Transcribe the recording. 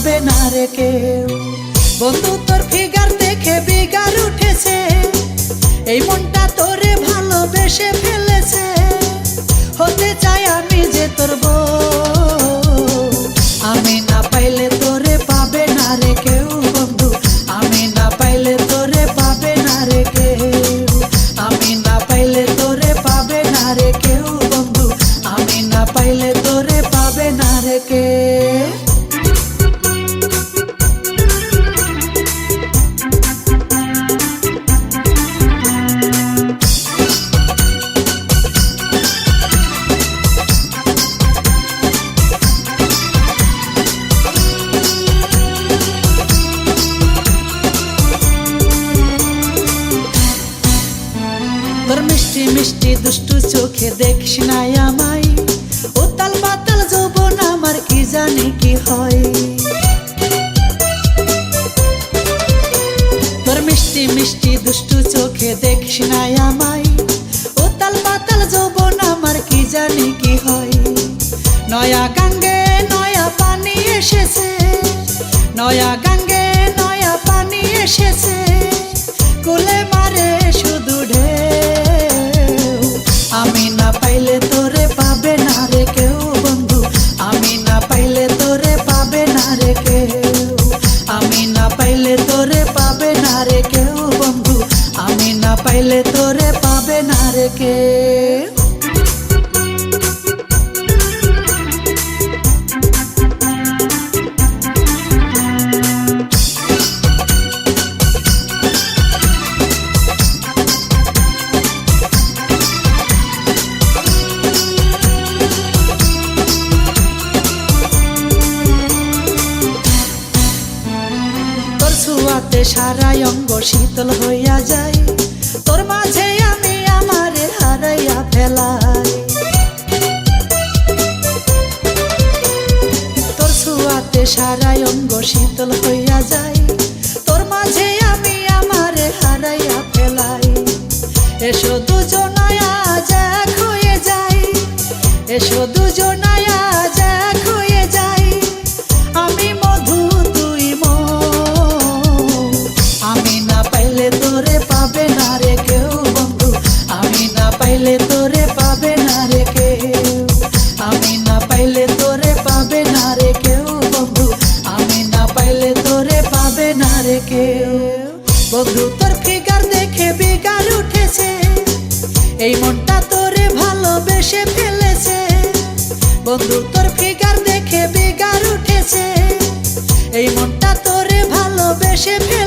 পাবে না রে কেউ। বন্ধু তোর ফিগার দেখে বিগার উঠেছে, এই মনটা তোরে ভালোবেসে ফেলেছে। হতে চাই আমি যে তোর বউ, আমি না পাইলে তোরে পাবে না রে কেউ। বন্ধু আমি না পাইলে তোরে পাবে না রে কেউ, আমি না পাইলে তোরে পাবে না রে কেউ। বন্ধু আমি না পাইলে তোরে পাবে না রে কেউ। তোর মিষ্টি মিষ্টি দুষ্টু চোখে দেখিস না আমায়, উতাল পাতাল যৌবন আমার কি জানি কি হয়। তোর মিষ্টি মিষ্টি দুষ্টু চোখে দেখিস না আমায়, উতাল পাতাল যৌবন আমার কি জানি কি হয়। নয়া গাঙ্গে নয়া পানি এসেছে, নয়া গাঙ্গে নয়া পানি এসেছে, কুলে মারে শুধু ঢেউ। আমি না পাইলে তোরে পাবে না রে কেউ। বন্ধু আমি না পাইলে তোরে পাবে না রে কেউ, আমি না পাইলে তোরে পাবে না রে কেউ। বন্ধু আমি না পাইলে তোরে পাবে না রে কেউ। ছোঁয়াতে সারা অঙ্গ শীতল হইয়া যায়, তোর মাঝে আমি আমারে হারাইয়া ফেলাই। তোর ছোঁয়াতে সারা অঙ্গ শীতল হইয়া যায়, তোর মাঝে আমি আমারে হারাইয়া ফেলাই। এসো দুজনায় আজ এক হয়ে যাই, এসো দুজনায় আজ এক হয়ে যাই। আমি মধু তুই আমি না পাইলে তোরে পাবে না রে কেউ। বন্ধু আমি না পাইলে তোরে পাবে না রে কেউ, আমি না পাইলে তোরে পাবে না রে কেউ। বন্ধু আমি না পাইলে তোরে পাবে না রে কেউ। বন্ধু তোর ফিগার দেখে বিগার উঠেছে, এই মনটা তোরে ভালোবেসে ফেলেছে। বন্ধু তোর ফিগার দেখে বিগার উঠেছে, এই মনটা তোরে ভালোবেসে ফেলেছে।